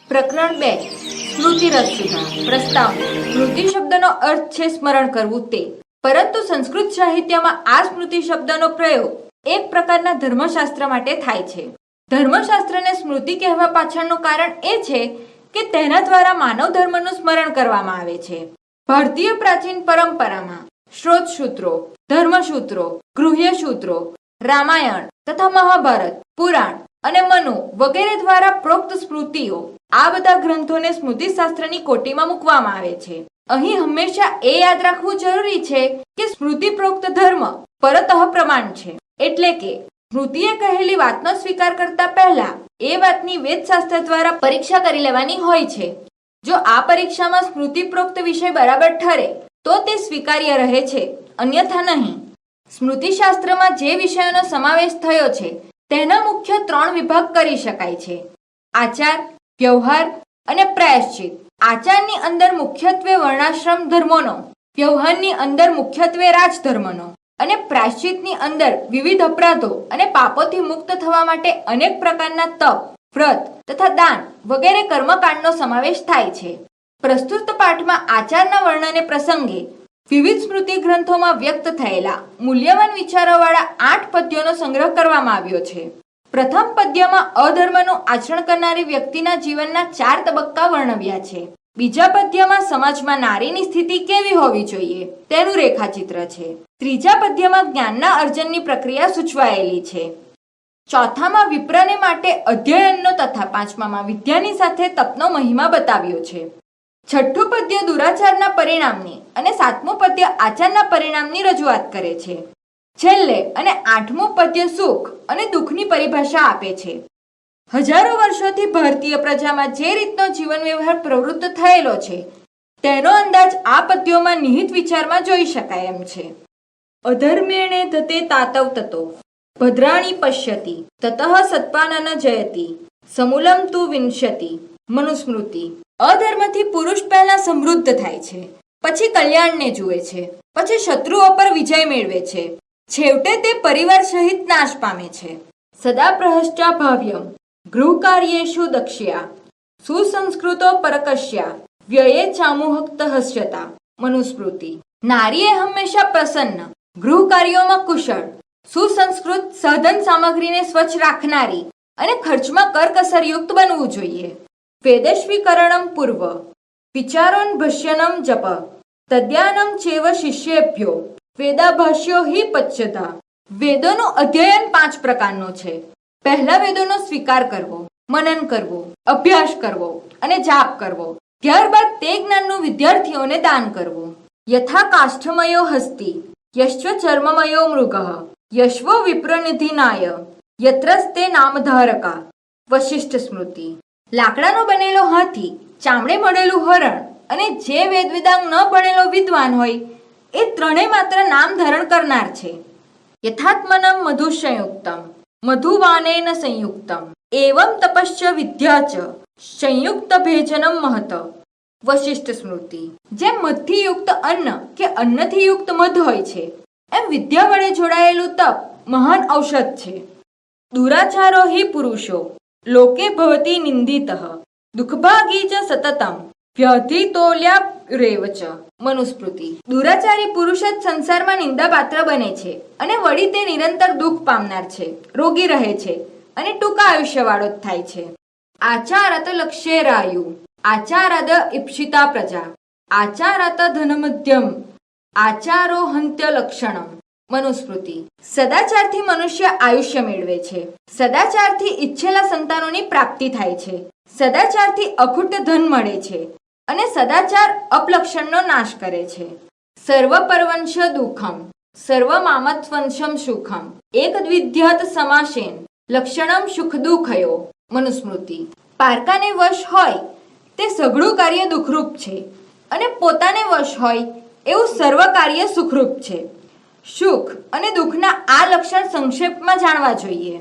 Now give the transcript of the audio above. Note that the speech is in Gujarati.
પ્રકરણ 2 સ્મૃતિ રસસુધા પ્રસ્તાવના સ્મૃતિ શબ્દનો અર્થ છે સ્મરણ કરવું તે, પરંતુ સંસ્કૃત સાહિત્યમાં આ સ્મૃતિ શબ્દનો પ્રયોગ એક પ્રકારના ધર્મશાસ્ત્ર માટે થાય છે. ધર્મશાસ્ત્રને સ્મૃતિ કહેવા પાછળનું કારણ એ છે કે તેના દ્વારા માનવ ધર્મનું સ્મરણ કરવામાં આવે છે. ભારતીય પ્રાચીન પરંપરામાં શ્રોત સૂત્રો, ધર્મસૂત્રો, ગૃહ્ય સૂત્રો, રામાયણ તથા મહાભારત, પુરાણ અને મનુ વગેરે દ્વારા પ્રોક્ત સ્મૃતિઓ, આ બધા ગ્રંથોને સ્મૃતિશાસ્ત્રની કોટીમાં મૂકવામાં આવે છે. અહીં હંમેશા એ યાદ રાખવું જરૂરી છે કે સ્મૃતિ પ્રોક્ત ધર્મ પરતઃ પ્રમાણ છે, એટલે કે સ્મૃતિએ કહેલી વાતનો સ્વીકાર કરતા પહેલા એ વાતની વેદશાસ્ત્ર દ્વારા પરીક્ષા કરી લેવાની હોય છે. જો આ પરીક્ષામાં સ્મૃતિ પ્રોક્ત વિષય બરાબર ઠરે તો તે સ્વીકાર્ય રહે છે, અન્યથા નહીં. સ્મૃતિશાસ્ત્રમાં જે વિષયોનો સમાવેશ થયો છે તેના મુખ્ય 3 વિભાગ કરી શકાય છે: આચાર, વ્યવહાર અને પ્રાયશ્ચિત. આચારની અંદર મુખ્યત્વે વર્ણાશ્રમ ધર્મોનો, વ્યવહારની અંદર મુખ્યત્વે રાજધર્મનો અને પ્રાયશ્ચિતની અંદર વિવિધ અપરાધો અને પાપોથી મુક્ત થવા માટે અનેક પ્રકારના તપ, વ્રત તથા દાન વગેરે કર્મકાંડનો સમાવેશ થાય છે. પ્રસ્તુત પાઠમાં આચારના વર્ણને પ્રસંગે વિવિધ સ્મૃતિ ગ્રંથોમાં વ્યક્ત થયેલા મૂલ્યવાન વિચારોવાળા 8 પદ્યોનો સંગ્રહ કરવામાં આવ્યો છે. પ્રથમ પદ્યમાં અધર્મનું આચરણ કરનારી વ્યક્તિના જીવનના 4 તબક્કા વર્ણવ્યા છે. બીજા પદ્યમાં સમાજમાં નારીની સ્થિતિ કેવી હોવી જોઈએ તેનું રેખાચિત્ર છે. ત્રીજા પદ્યમાં જ્ઞાનના અર્જનની પ્રક્રિયા સૂચવાયેલી છે. ચોથામાં વિપ્રને માટે અધ્યયનનો તથા પાંચમામાં વિદ્યાની સાથે તપનો મહિમા બતાવ્યો છે. છઠ્ઠું પદ્ય દુરાચારના પરિણામની અને 7મું પદ્ય આચારના પરિણામની રજૂઆત કરે છે. છેલ્લે અને 8મું પદ્ય સુખ અને દુઃખની પરિભાષા આપે છે. હજારો વર્ષોથી ભારતીય પ્રજામાં જે રીતનો જીવન વ્યવહાર પ્રવૃત્ત થયેલો છે તેનો અંદાજ આ પદ્યોમાં નિહિત વિચારમાં જોઈ શકાય એમ છે. અધર્મેણે ધતે તાતવ તતો ભદ્રાણી પશ્યતિ તતઃ સત્પાનન જયતિ સમૂલમ તુ વિંશતિ. મનુસ્મૃતિ. અધર્મથી પુરુષ પહેલા સમૃદ્ધ થાય છે, પછી કલ્યાણને જુએ છે, પછી શત્રુઓ પર વિજય મેળવે છે, છેવટે તે પરિવાર સહિત નાશ પામે છે. સદા પ્રહશ્ચા ભાવ્યમ ગૃહ કાર્યેષુ દક્ષ્યા સુસંસ્કૃતો પરકશ્યા વ્યયે ચામુહક્ત હસ્યતા. મનુસ્મૃતિ. નારીએ હંમેશા પ્રસન્ન, ગૃહ કાર્યોમાં કુશળ, સુસંસ્કૃત, સાધન સામગ્રીને સ્વચ્છ રાખનારી અને ખર્ચમાં કરકસરયુક્ત બનવું જોઈએ. વેદસ્વીકરણમ પૂર્વ વિચારોન ભષ્યનમ જપ તદ્યાનમ ચેવ શિષ્યેભ્યો વેદાભાષ્યો હિ પચ્યતા. વેદોનું અધ્યયન 5 પ્રકારનો છે. પહેલા વેદોનો સ્વીકાર કરવો, મનન કરવું, અભ્યાસ કરવો અને જાપ કરવો. ત્યારબાદ તે જ્ઞાનનું વિદ્યાર્થીઓને દાન કરવું. યથા કાષ્ઠમયો હસ્તિ યશ્ચ ચર્મમયો મૃગઃ યશ્વો વિપ્રનિધિનાય યત્રસ્તે નામધારકા. વશિષ્ઠ સ્મૃતિ. લાકડાનો બનેલો હાથી, ચામડે મળેલું હરણ અને જે વેદવિદાંગ ન ભણેલો વિદ્વાન હોય એ ત્રણેય માત્ર નામ ધારણ કરનાર છે. યથાત્મનમ મધુ સંયુક્તમ મધુવાનેન સંયુક્તમ એવમ તપશ્ચ વિદ્યા ચ સંયુક્ત ભેજનમ મહત. વશિષ્ઠ સ્મૃતિ. જેમ મધથી યુક્ત અન્ન કે અન્નથી યુક્ત મધ હોય છે એમ વિદ્યા વડે જોડાયેલું તપ મહાન ઔષધ છે. દુરાચારો હિ પુરુષો લોકે ભવતી નિંદિતઃ દુઃખભાગી ચ સતતમ વ્યધિતોલ્યા રેવ ચ. મનુસ્મૃતિ. દુરાચારી પુરુષ જ સંસારમાં નિંદાપાત્ર બને છે અને વળી તે નિરંતર દુઃખ પામનાર છે, રોગી રહે છે અને ટૂંકા આયુષ્યવાળો જ થાય છે. આચારત લક્ષ્યેરાયુ આચારદ ઈપ્સિતા પ્રજા આચારત ધનમધ્યમ આચારો હંત્ય લક્ષણમ. મનુસ્મૃતિ. સદાચારથી મનુષ્ય આયુષ્ય મેળવે છે, સદાચારથી ઈચ્છેલા સંતાનોની પ્રાપ્તિ થાય છે, સદાચારથી અખૂટ ધન મળે છે અને સદાચાર અપલક્ષણનો નાશ કરે છે. સર્વ પરવંશ દુઃખમ સર્વ મામત્વંશમ સુખમ એક દ્વિધ્યાત સમાસેન લક્ષણમ સુખ દુઃખયો. મનુસ્મૃતિ. પારકાને વશ હોય તે સઘળું કાર્ય દુઃખરૂપ છે અને પોતાને વશ હોય એવું સર્વ કાર્ય સુખરૂપ છે. સુખ અને દુઃખના આ લક્ષણ સંક્ષેપમાં જાણવા જોઈએ.